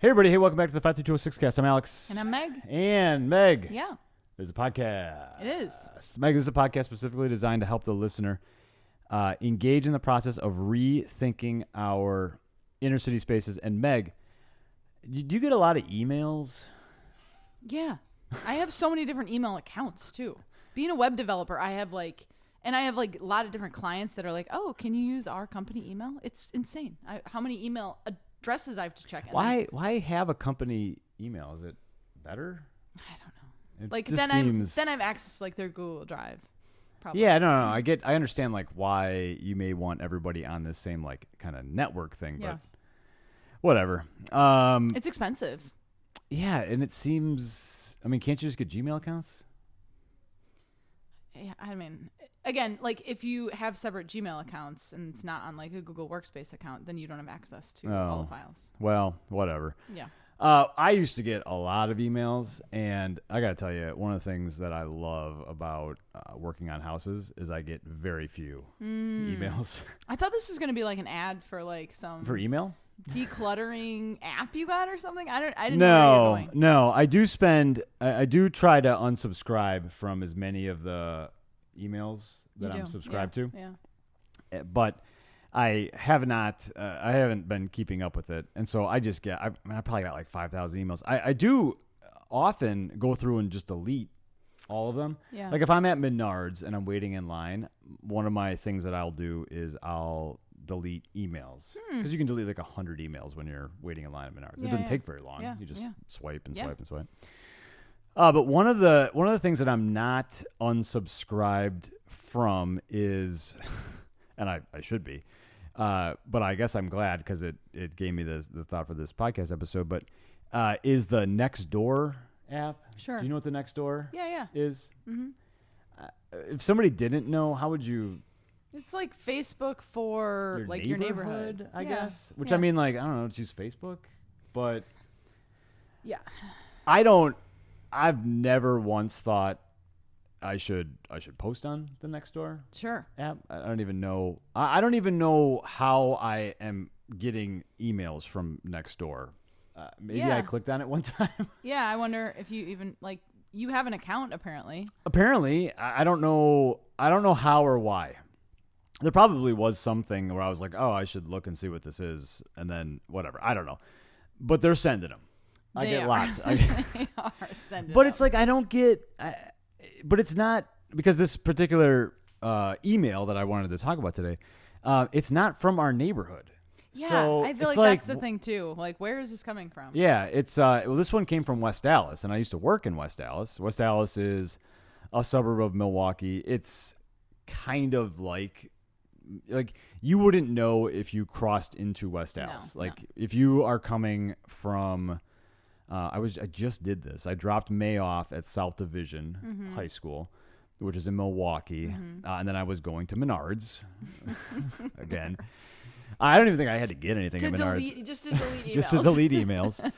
Hey, everybody. Hey, welcome back to the 53206 cast. I'm Alex. And I'm Meg. And Meg. Yeah. There's a podcast. It is. Meg, this is a podcast specifically designed to help the listener engage in the process of rethinking our inner city spaces. And Meg, do you get a lot of emails? Yeah. I have so many different email accounts, too. Being a web developer, I have a lot of different clients that are like, oh, can you use our company email? It's insane. How many email addresses I have to check. Why have a company email? Is it better? I don't know. Then I have access to like their Google Drive. Probably. Yeah, no. I understand like why you may want everybody on this same like kind of network thing, but whatever. It's expensive. Yeah, and it seems. I mean, can't you just get Gmail accounts? Yeah, I mean, again, like if you have separate Gmail accounts and it's not on like a Google Workspace account, then you don't have access to all the files. Well, whatever. Yeah. I used to get a lot of emails, and I got to tell you, one of the things that I love about working on houses is I get very few emails. I thought this was going to be like an ad for like some for email decluttering app you got or something. I didn't know where you're going. No, I do try to unsubscribe from as many of the emails that I'm subscribed to. Yeah. But I haven't been keeping up with it. And so I probably got like 5,000 emails. I do often go through and just delete all of them. Yeah. Like if I'm at Menards and I'm waiting in line, one of my things that I'll do is I'll delete emails. Because you can delete like 100 emails when you're waiting in line at Menards. It doesn't take very long. Yeah. You just swipe and Yeah. swipe and swipe. But one of the things that I'm not unsubscribed from is, and I should be, but I guess I'm glad because it gave me the thought for this podcast episode. But is the Nextdoor app? Sure. Do you know what the Nextdoor is? Mm-hmm. If somebody didn't know, how would you? It's like Facebook for your neighborhood, I guess. Which I mean, like I don't know, just use Facebook, but yeah, I've never once thought I should post on the Nextdoor app. I don't even know. I don't even know how I am getting emails from Nextdoor. Maybe I clicked on it one time. Yeah, I wonder if you even like you have an account apparently. Apparently, I don't know. I don't know how or why. There probably was something where I was like, oh, I should look and see what this is, and then whatever. I don't know, but they're sending them. I get lots. They are sending. But it's like I don't get. But it's not because this particular email that I wanted to talk about today. It's not from our neighborhood. Yeah, so I feel like that's the thing too. Like, where is this coming from? Yeah, it's this one came from West Dallas, and I used to work in West Dallas. West Dallas is a suburb of Milwaukee. It's kind of like you wouldn't know if you crossed into West Dallas. If you are coming from. I just did this. I dropped May off at South Division High School, which is in Milwaukee, and then I was going to Menards again. I don't even think I had to get anything at Menards. Just to delete emails. Just to delete emails.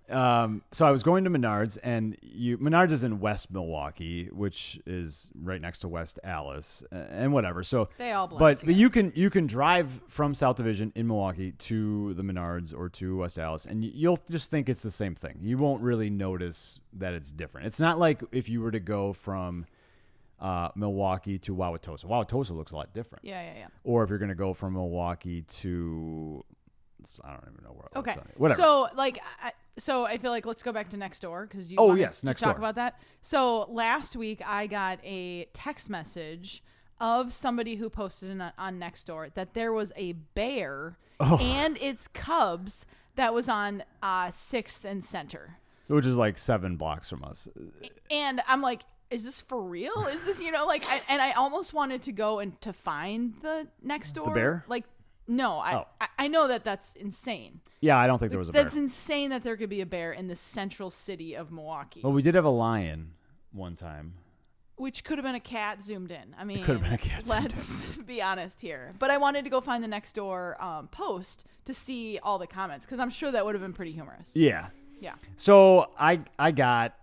So I was going to Menards, and Menards is in West Milwaukee, which is right next to West Allis, and whatever. So they all blend together. But you can drive from South Division in Milwaukee to the Menards or to West Allis, and you'll just think it's the same thing. You won't really notice that it's different. It's not like if you were to go from Milwaukee to Wauwatosa. Wauwatosa looks a lot different. Yeah. Or if you're going to go from Milwaukee to, I don't even know where. Okay. Whatever. So I feel like let's go back to Nextdoor because you wanted to talk about that. So last week I got a text message of somebody who posted on Nextdoor that there was a bear and its cubs that was on 6th and Center. Which is like 7 blocks from us. And I'm like, is this for real? Is this, I almost wanted to go and to find the Nextdoor. The bear? No, I know that's insane. Yeah, I don't think there was a bear. That's insane that there could be a bear in the central city of Milwaukee. Well, we did have a lion one time. Which could have been a cat zoomed in. I mean, it could have been a cat zoomed in. Let's be honest here. But I wanted to go find the Nextdoor post to see all the comments because I'm sure that would have been pretty humorous. Yeah. Yeah. So I got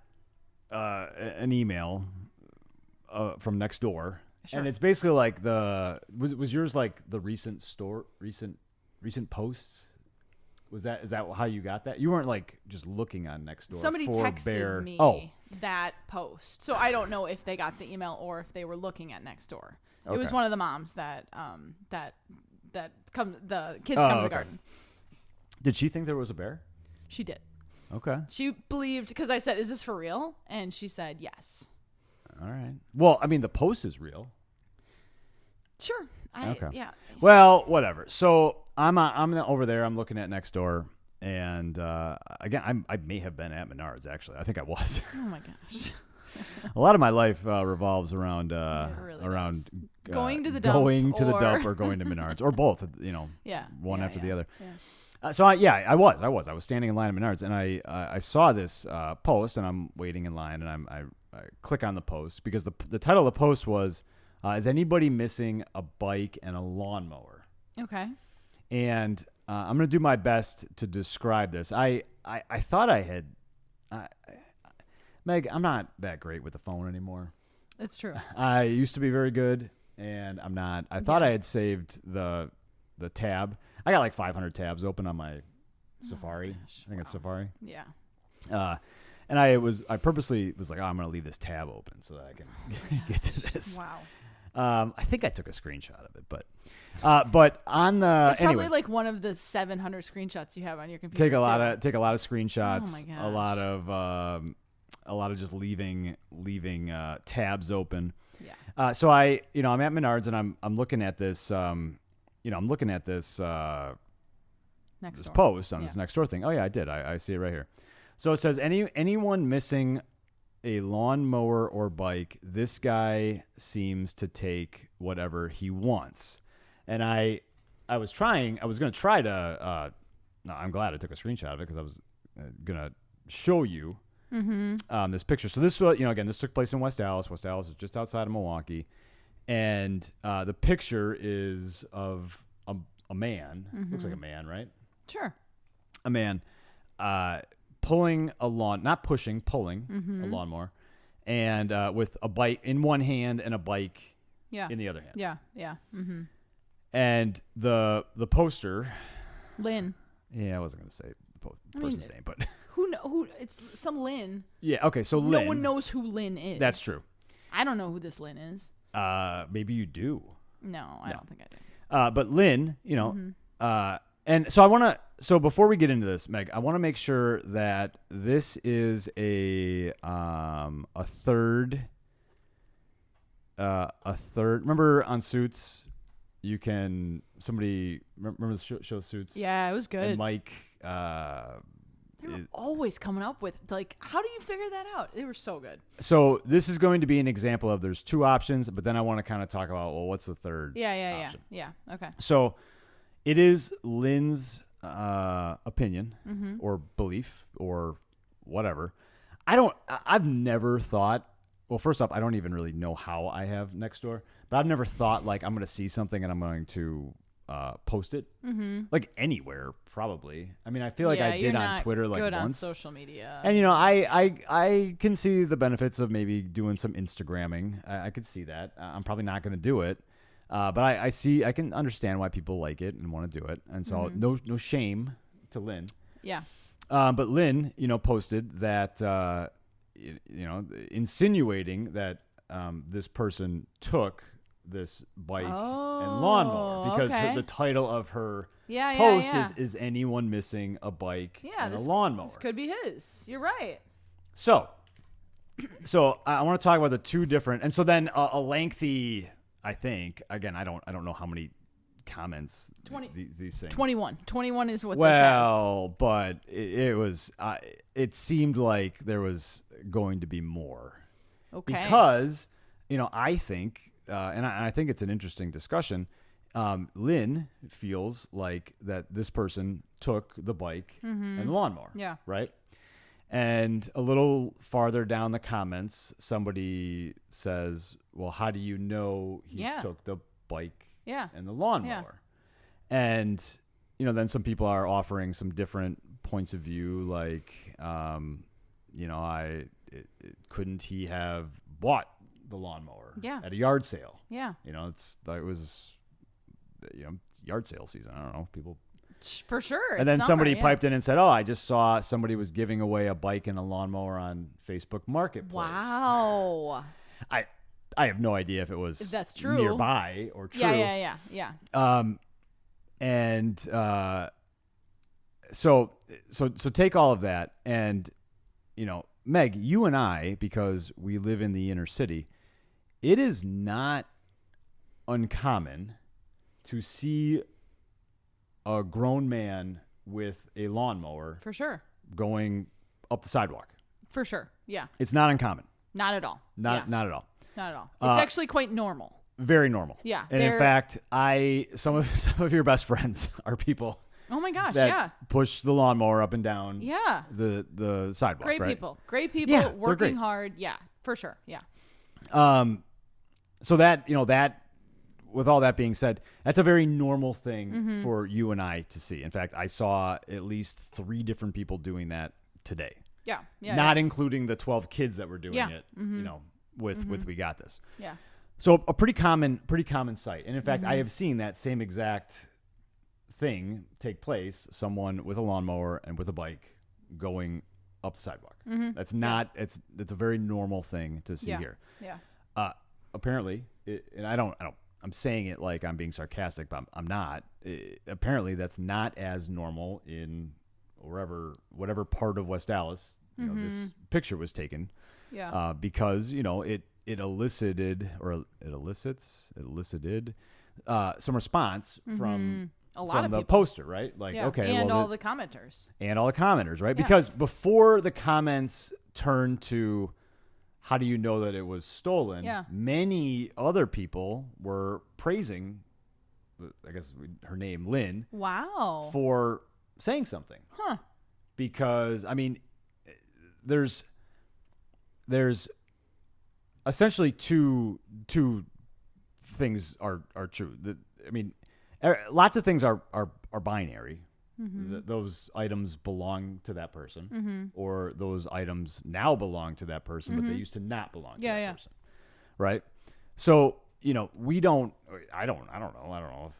an email from Nextdoor. Sure. And it's basically like was yours like the recent posts? is that how you got that? You weren't like just looking on Nextdoor. Somebody for texted bear. me Oh, that post, so I don't know if they got the email or if they were looking at Nextdoor. It was Okay. one of the moms that come the kids come to the okay. garden. Did she think there was a bear? She did. Okay. She believed because I said, "Is this for real?" And she said, "Yes." All right. Well, I mean, the post is real. Sure. Okay. Yeah. Well, whatever. So I'm over there. I'm looking at Nextdoor, and again, I may have been at Menards actually. I think I was. Oh my gosh. A lot of my life revolves around really around going to the dump going to the or- dump or going to Menards or both. Yeah. one yeah, after yeah, the other. Yeah. So I was standing in line at Menards, and I saw this post, and I'm waiting in line, and I click on the post because the title of the post was, "Is anybody missing a bike and a lawnmower?" Okay. And I'm gonna do my best to describe this. I thought I had, Meg. I'm not that great with the phone anymore. It's true. I used to be very good, and I'm not. I thought Yeah. I had saved the tab. I got like 500 tabs open on my Safari. gosh. I think it's Safari. Yeah. And I purposely was like, oh, I'm going to leave this tab open so that I can get to this. Wow. I think I took a screenshot of it, but on the It's probably anyways, like one of the 700 screenshots you have on your computer. take a lot too. of screenshots. Oh my a lot of just leaving tabs open. Yeah. So I'm at Menards, and I'm looking at this. I'm looking at this Next this door. post on Yeah. this Nextdoor thing. Oh yeah, I did. I see it right here. So it says anyone missing a lawnmower or bike, this guy seems to take whatever he wants. And I was going to try to. No, I'm glad I took a screenshot of it because I was going to show you this picture. So this was, again, this took place in West Allis. West Allis is just outside of Milwaukee. And the picture is of a man. Looks like a man, right? Sure. A man pulling a lawn, not pushing, pulling a lawnmower, and with a bike in one hand and a bike Yeah. in the other hand. Yeah. Yeah. Mm-hmm. And the poster. Lynn. Yeah, I wasn't going to say the person's name, but Who? It's some Lynn. yeah. Okay, so Lynn. No one knows who Lynn is. That's true. I don't know who this Lynn is. Maybe you do. No, I don't think I do. But Lynn, and so so before we get into this, Meg, I want to make sure that this is a third, remember on Suits, remember the show Suits? Yeah, it was good. And Mike, They were always coming up with, like, how do you figure that out? They were so good. so this is going to be an example of there's two options, but then I want to kind of talk about, well, what's the third option? Yeah. Okay. So it is Lynn's opinion or belief or whatever. I've never thought, well, first off, I don't even really know how I have Nextdoor, but I've never thought like I'm going to see something and I'm going to post it like anywhere probably. I mean, I feel like I did on Twitter like good once. on social media. And I can see the benefits of maybe doing some Instagramming. I could see that. I'm probably not going to do it, but I can understand why people like it and want to do it. And so no shame to Lynn. Yeah. But Lynn, posted that insinuating that this person took this bike and lawnmower because the title of her post is anyone missing a bike and a lawnmower. This could be his. You're right. So I want to talk about the two different, and so then a lengthy, I think, again, I don't know how many comments 20, these things. 21 is what this Well, but it was, it seemed like there was going to be more. Okay. Because, I think, and I think it's an interesting discussion. Lynn feels like that this person took the bike and the lawnmower. Yeah. Right. And a little farther down the comments, somebody says, well, how do you know he took the bike and the lawnmower? And, then some people are offering some different points of view. Like, couldn't he have bought the lawnmower at a yard sale? Yeah. It was yard sale season. I don't know. People For sure. And it's then summer, somebody yeah. piped in and said, "Oh, I just saw somebody was giving away a bike and a lawnmower on Facebook Marketplace." Wow. I have no idea if it was That's true. nearby or true. Yeah. And so take all of that, and Meg, you and I, because we live in the inner city, it is not uncommon to see a grown man with a lawnmower For sure. going up the sidewalk. For sure. Yeah. It's not uncommon. Not at all. Not Yeah. at all. Not at all. It's actually quite normal. Very normal. Yeah, And in they're- fact, some of your best friends are people Oh my gosh, that yeah. push the lawnmower up and down Yeah. the sidewalk. Great right? people. Great people Yeah, they're working great. hard. Yeah, for sure. Yeah. So that with all that being said, that's a very normal thing Mm-hmm. for you and I to see. In fact, I saw at least 3 different people doing that today. Yeah. Yeah. Not including the 12 kids that were doing Yeah. it, with We Got This. Yeah. So a pretty common sight. And in fact, Mm-hmm. I have seen that same exact thing take place, someone with a lawnmower and with a bike going up the sidewalk. That's not it's a very normal thing to see Mm-hmm. Yeah. here. Yeah. Apparently, and I'm saying it like I'm being sarcastic, but I'm not. Apparently, that's not as normal in whatever part of West Dallas this picture was taken. Yeah. Because it elicited some response from A lot of the people. poster, right? Like, Yeah. okay, And well, all the commenters. and all the commenters, right? Yeah. Because before the comments turned to how do you know that it was stolen, Yeah. many other people were praising, I guess her name, Lynn, Wow. for saying something. Huh. Because, I mean, there's essentially two things are true. Lots of things are binary. Those items belong to that person, or those items now belong to that person, but they used to not belong to that person, right? So we don't. I don't know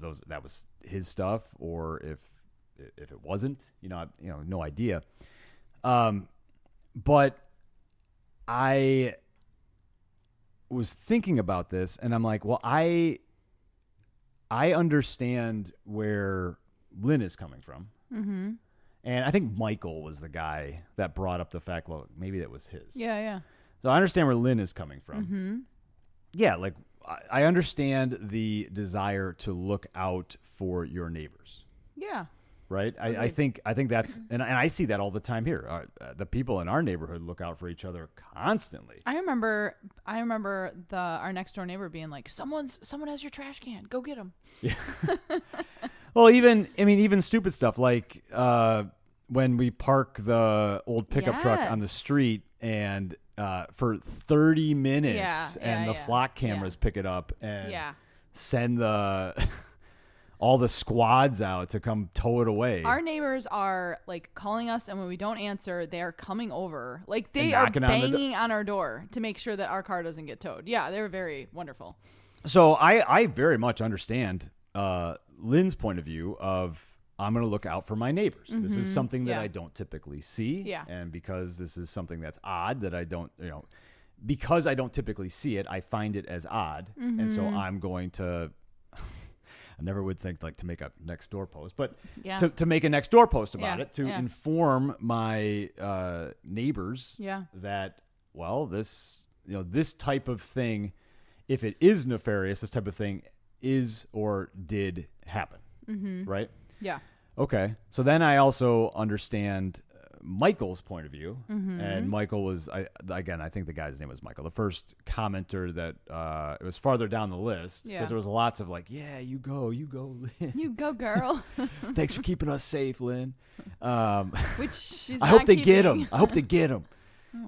if that was his stuff or if it wasn't. No idea. But I was thinking about this, and I'm like, well, I understand where Lynn is coming from. Mm-hmm. And I think Michael was the guy that brought up the fact, well, maybe that was his. Yeah. So I understand where Lynn is coming from. Mm-hmm. Yeah, like I understand the desire to look out for your neighbors. Yeah. Right? I think that's, and I see that all the time here. The people in our neighborhood look out for each other constantly. I remember our next door neighbor being like, someone has your trash can. Go get them. Yeah. Well, even stupid stuff like when we park the old pickup truck on the Yes. street and for 30 minutes Yeah, and the yeah, flock cameras yeah. pick it up and Yeah. send all the squads out to come tow it away. Our neighbors are like calling us, and when we don't answer, they are coming over. Like they And are knocking on the banging on our door to make sure that our car doesn't get towed. Yeah, they're very wonderful. So I very much understand Lynn's point of view of I'm going to look out for my neighbors. This is something that Yeah. I don't typically see. Yeah. And because this is something that's odd that I don't, because I don't typically see it, I find it as odd. And so I'm going to, I never would think like to make a next door post, but Yeah. to make a next door post about Yeah, it, to yeah. inform my neighbors Yeah. that, well, this type of thing, if it is nefarious, this type of thing is or did happen. Right? Yeah. Okay. So then I also understand Michael's point of view. And Michael was, I think the guy's name was Michael, the first commenter that it was farther down the list because Yeah. there was lots of like, yeah, you go, Lynn. You go, girl. Thanks for keeping us safe, Lynn. Which she's I not hope they get keeping. him. I hope they get him.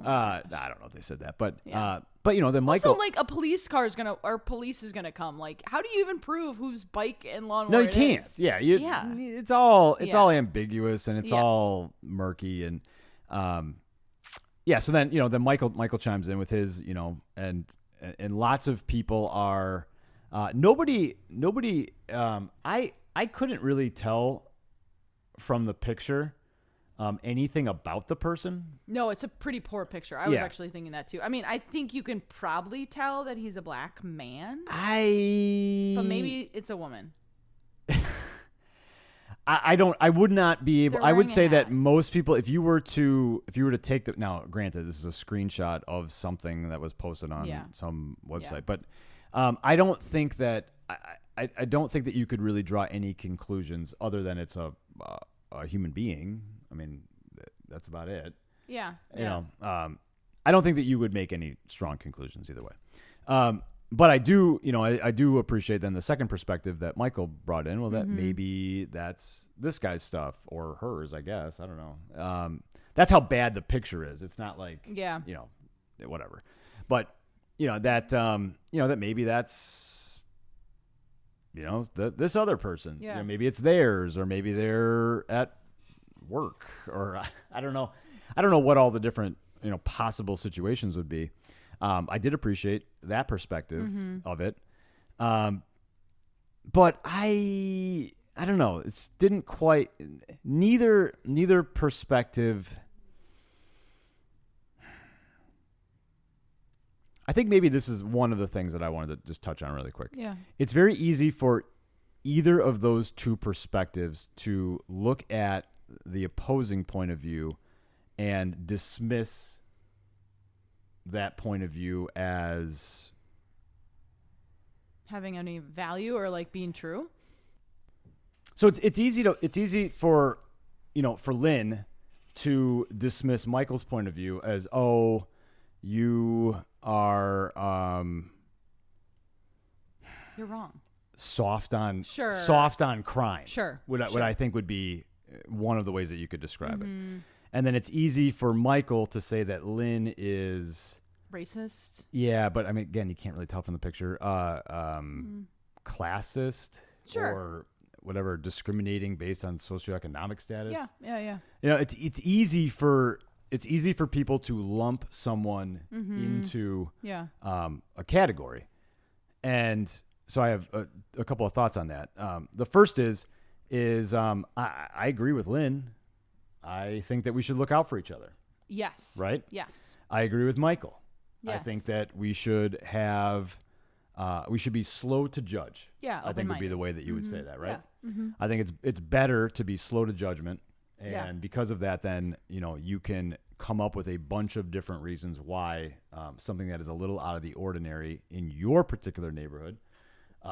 I don't know if they said that, but Yeah. then Michael. Also, like a police is gonna come. Like, how do you even prove whose bike and lawnmower? No, you it can't. is? Yeah, Yeah. It's all Yeah. all ambiguous and it's Yeah. all murky and So then Michael chimes in with his and lots of people are nobody I couldn't really tell from the picture anything about the person. No, it's a pretty poor picture. I was Yeah. actually thinking that too. I mean, I think you can probably tell that he's a black man, but maybe it's a woman. I would not be able. They're I would wearing a say that hat. most people, if you were to take the, now granted, this is a screenshot of something that was posted on Yeah. some website, Yeah. but I don't think that I don't think that you could really draw any conclusions other than it's a human being. I mean, that's about it. Yeah. You know, I don't think that you would make any strong conclusions either way. But I do, I do appreciate then the second perspective that Michael brought in. Well, that maybe that's this guy's stuff or hers, I guess. I don't know. That's how bad the picture is. It's not like, Yeah. Whatever. But, that maybe that's, this other person. Yeah. Maybe it's theirs, or maybe they're at work, or I don't know. I don't know what all the different, possible situations would be. I did appreciate that perspective of it. But I don't know. It didn't quite, neither perspective. I think maybe this is one of the things that I wanted to just touch on really quick. Yeah. It's very easy for either of those two perspectives to look at the opposing point of view and dismiss that point of view as Having any value or like being true. so it's easy for for Lynn to dismiss Michael's point of view as, oh, you are You're wrong. soft on crime. Sure. What I think would be one of the ways that you could describe it. And then it's easy for Michael to say that Lynn is Racist. yeah, but I mean, again, you can't really tell from the picture. Classist, Sure. or whatever, discriminating based on socioeconomic status. Yeah. It's easy for people to lump someone into Yeah. a category, and so I have a couple of thoughts on that. The first is I agree with Lynn. I think that we should look out for each other. Yes. Right? Yes. I agree with Michael. I Yes. think that we should have, we should be slow to judge. Yeah, I think would be open-minded. the way that you would say that, right? Yeah. I think it's better to be slow to judgment, and Yeah. because of that, then you can come up with a bunch of different reasons why something that is a little out of the ordinary in your particular neighborhood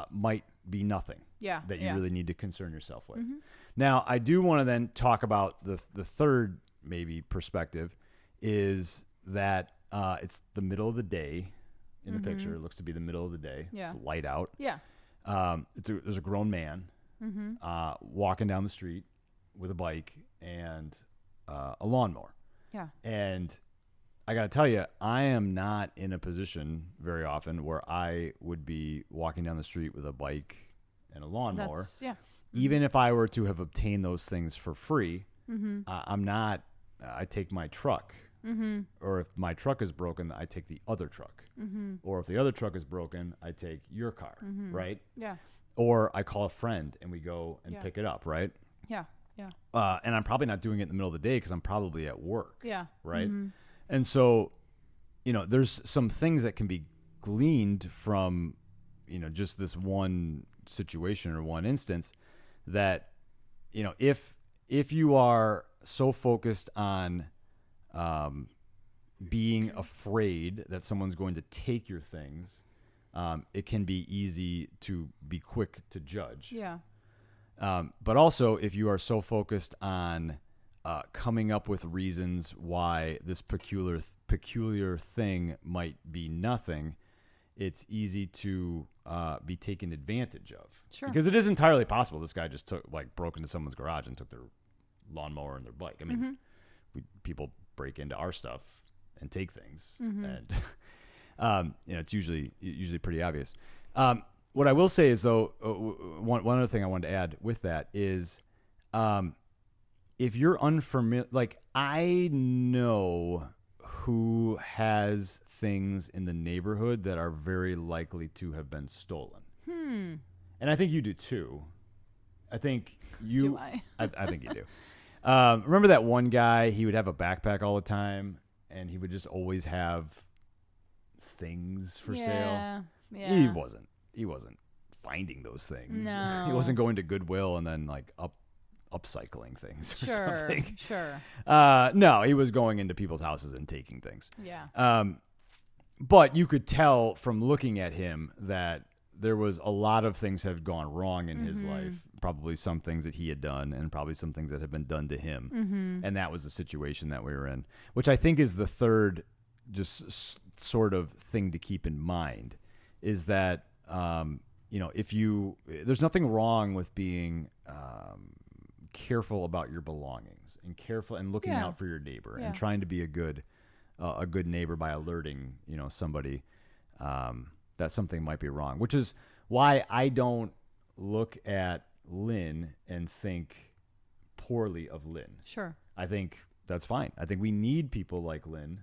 might be nothing. Yeah, that you yeah. really need to concern yourself with. Now, I do want to then talk about the third maybe perspective is that it's the middle of the day in the picture. It looks to be the middle of the day. Yeah. It's light out. Yeah. There's a grown man walking down the street with a bike and a lawnmower. Yeah. And I got to tell you, I am not in a position very often where I would be walking down the street with a bike and a lawnmower. Yeah. Even if I were to have obtained those things for free, I'm not. I take my truck, or if my truck is broken, I take the other truck, or if the other truck is broken, I take your car, right? Yeah. Or I call a friend and we go and Yeah. pick it up, right? Yeah. Yeah. And I'm probably not doing it in the middle of the day because I'm probably at work, Yeah. right? And so, there's some things that can be gleaned from, just this one situation or one instance that, if you are so focused on being afraid that someone's going to take your things, it can be easy to be quick to judge. Yeah. But also, if you are so focused on coming up with reasons why this peculiar thing might be nothing, it's easy to be taken advantage of. Sure. Because it is entirely possible this guy just broke into someone's garage and took their lawnmower and their bike. I mean, people break into our stuff and take things, and it's usually pretty obvious. What I will say is, though, one other thing I wanted to add with that is, if you're unfamiliar, like, I know who has things in the neighborhood that are very likely to have been stolen. And I think you do too. I think you. Do I? I think you do. Remember that one guy? He would have a backpack all the time, and he would just always have things for sale. Yeah. He wasn't finding those things. No. He wasn't going to Goodwill and then like upcycling things or something. Sure. No, he was going into people's houses and taking things. Yeah. But you could tell from looking at him that there was a lot of things have gone wrong in his life. Probably some things that he had done and probably some things that have been done to him. And that was the situation that we were in, which I think is the third just sort of thing to keep in mind is that, there's nothing wrong with being careful about your belongings and careful and looking out for your neighbor and trying to be a good neighbor by alerting, somebody that something might be wrong, which is why I don't look at Lynn and think poorly of Lynn. Sure. I think that's fine. I think we need people like Lynn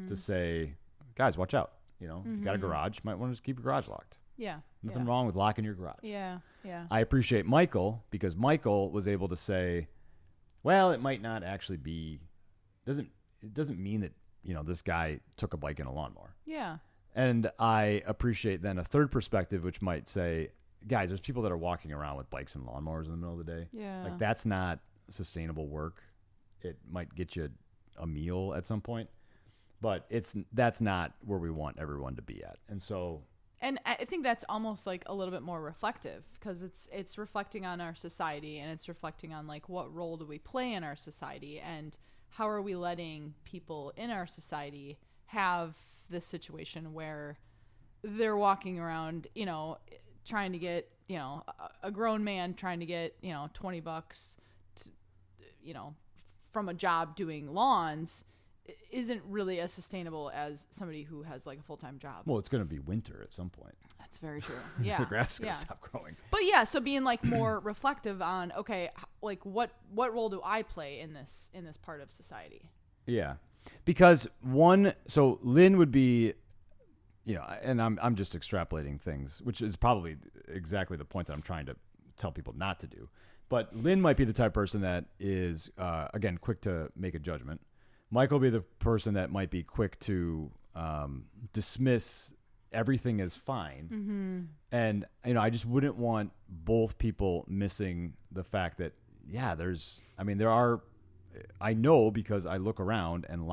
to say, guys, watch out. You got a garage, might want to just keep your garage locked. Yeah. Nothing wrong with locking your garage. Yeah. I appreciate Michael because Michael was able to say, well, it might not actually be, it doesn't mean that, this guy took a bike and a lawnmower. Yeah. And I appreciate then a third perspective, which might say, guys, there's people that are walking around with bikes and lawnmowers in the middle of the day. Yeah. Like that's not sustainable work. It might get you a meal at some point, but that's not where we want everyone to be at. And so, and I think that's almost like a little bit more reflective because it's reflecting on our society and it's reflecting on like what role do we play in our society and how are we letting people in our society have this situation where they're walking around, trying to get, a grown man trying to get, $20 to, from a job doing lawns isn't really as sustainable as somebody who has like a full-time job. Well, it's going to be winter at some point. That's very true. Yeah. The grass is going to stop growing. But yeah, so being like more reflective on, okay, like what role do I play in this part of society? Yeah. Because so Lynn would be, and I'm just extrapolating things, which is probably exactly the point that I'm trying to tell people not to do. But Lynn might be the type of person that is, again, quick to make a judgment. Michael will be the person that might be quick to dismiss everything as fine. And, I just wouldn't want both people missing the fact that, there are, I know because I look around and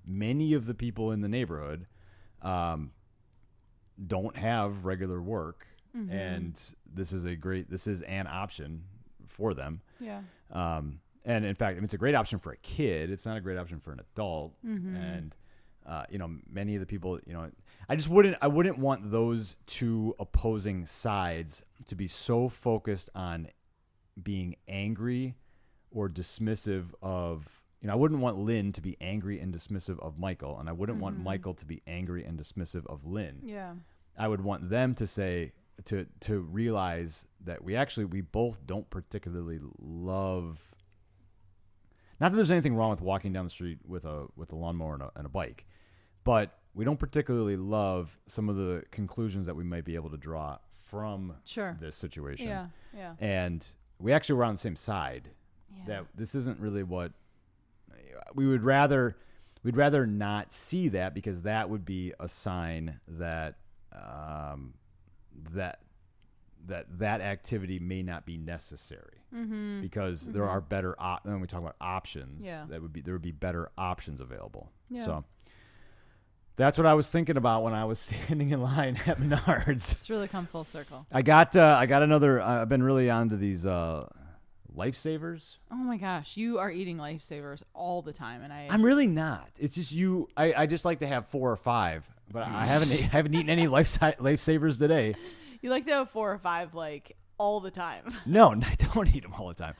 many of the people in the neighborhood don't have regular work. And this is an option for them. Yeah. And in fact, it's a great option for a kid. It's not a great option for an adult. And, many of the people, I wouldn't want those two opposing sides to be so focused on being angry or dismissive of, I wouldn't want Lynn to be angry and dismissive of Michael. And I wouldn't want Michael to be angry and dismissive of Lynn. Yeah. I would want them to say, to realize that we both don't particularly love. Not that there's anything wrong with walking down the street with a lawnmower and a bike, but we don't particularly love some of the conclusions that we might be able to draw from this situation. Yeah. And we actually were on the same side. Yeah. That this isn't really what we'd rather not see that because that would be a sign that that activity may not be necessary because there are better when we talk about options, there would be better options available. Yeah. So that's what I was thinking about when I was standing in line at Menards. It's really come full circle. I got another. I've been really onto these lifesavers. Oh my gosh, you are eating lifesavers all the time, and I'm really not. It's just you. I just like to have 4 or 5, but I haven't eaten any lifesavers today. You like to have 4 or 5 like all the time. No, I don't eat them all the time.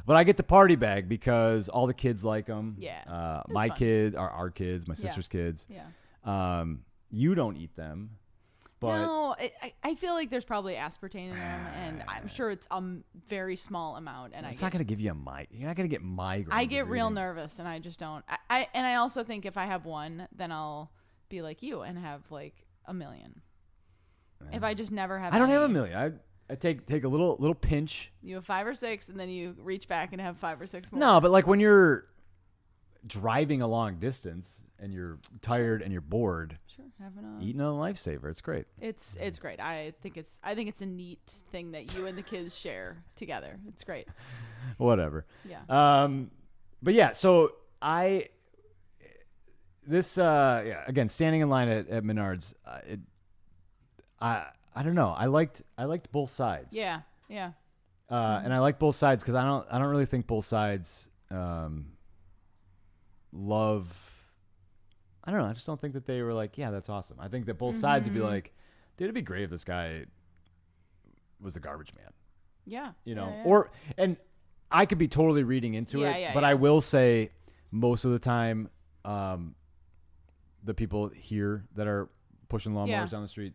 But I get the party bag because all the kids like them. Yeah. My kids are our kids, my sister's kids. Yeah. You don't eat them. But no, I feel like there's probably aspartame in them, and I'm sure it's a very small amount. And it's not going to give you a migraine. You're not going to get migraine. I get real nervous, and I just don't. I also think if I have one, then I'll be like you and have like a million. If I just never have I don't have a million. I take a little pinch. You have 5 or 6, and then you reach back and have 5 or 6 more. No, but like when you're driving a long distance and you're tired and you're bored, Sure, having a eating a Lifesaver, it's great. It's great. I think it's a neat thing that you and the kids share together. It's great. Whatever. Yeah. But yeah, so again, standing in line at Menards, I don't know. I liked both sides. Yeah. Yeah. And I like both sides because I don't really think both sides love. I don't know. I just don't think that they were like, yeah, that's awesome. I think that both sides would be like, dude, it'd be great if this guy was the garbage man. Yeah. You know, yeah. And I could be totally reading into it, but I will say most of the time, the people here that are pushing lawnmowers down the street,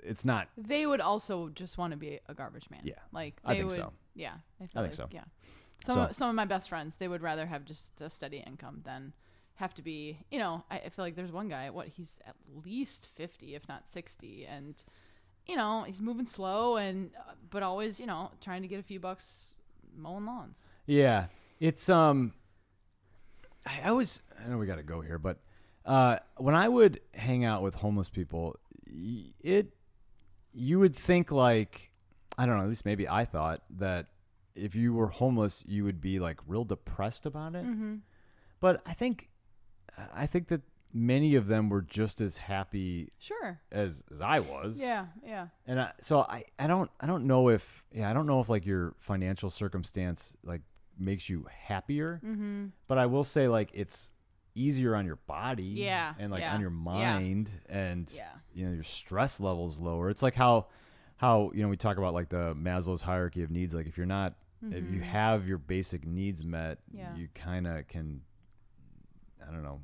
it's not. They would also just want to be a garbage man. Yeah. Like I think so. Yeah. I think so. Yeah. Some of my best friends, they would rather have just a steady income than have to be, you know, I feel like there's one guy, he's at least 50, if not 60. And, you know, he's moving slow but always, you know, trying to get a few bucks mowing lawns. Yeah. It's, I know we got to go here, but, when I would hang out with homeless people, you would think like, I don't know, at least maybe I thought that if you were homeless, you would be like real depressed about it. Mm-hmm. But I think that many of them were just as happy as I was. Yeah. Yeah. And I don't know if like your financial circumstance like makes you happier, but I will say like it's easier on your body and like on your mind and you know your stress levels lower. It's like how you know we talk about like the Maslow's hierarchy of needs. Like if you're not if you have your basic needs met, you kind of can, I don't know,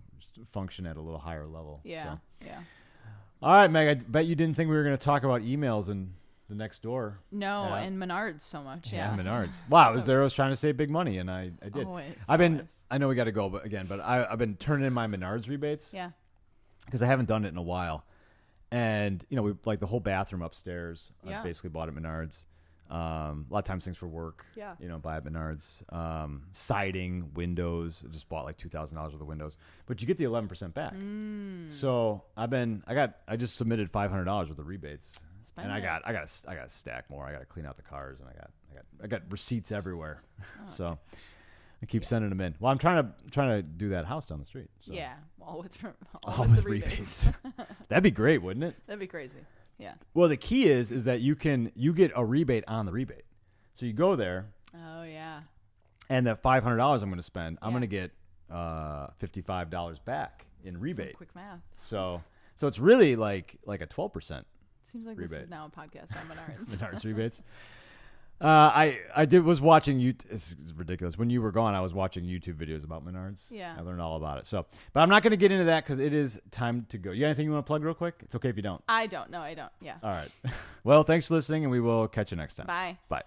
function at a little higher level. Yeah. So. Yeah. All right, Meg, I bet you didn't think we were going to talk about emails and the next door. No, and Menards so much. Yeah, Menards. Wow, I was trying to save big money, and I did. Always. I know we got to go, but I've been turning in my Menards rebates. Yeah. Because I haven't done it in a while, and you know we like the whole bathroom upstairs. I basically bought at Menards. A lot of times things for work. Yeah. You know, buy at Menards. Siding, windows. I just bought like $2,000 worth of windows, but you get the 11% back. So I just submitted $500 worth of rebates. And I got to stack more. I got to clean out the cars, and I got receipts everywhere. So I keep sending them in. Well, I'm trying to do that house down the street. So. Yeah, all with the rebates. That'd be great, wouldn't it? That'd be crazy. Yeah. Well, the key is that you get a rebate on the rebate. So you go there. Oh yeah. And that $500 I'm going to spend, I'm going to get $55 back in rebate. Some quick math. So it's really like a 12%. Seems like rebate. This is now a podcast on Menards. Menards rebates. I was watching it's ridiculous. When you were gone, I was watching YouTube videos about Menards. Yeah. I learned all about it. So, but I'm not going to get into that because it is time to go. You got anything you want to plug real quick? It's okay if you don't. I don't. No, I don't. Yeah. All right. Well, thanks for listening, and we will catch you next time. Bye. Bye.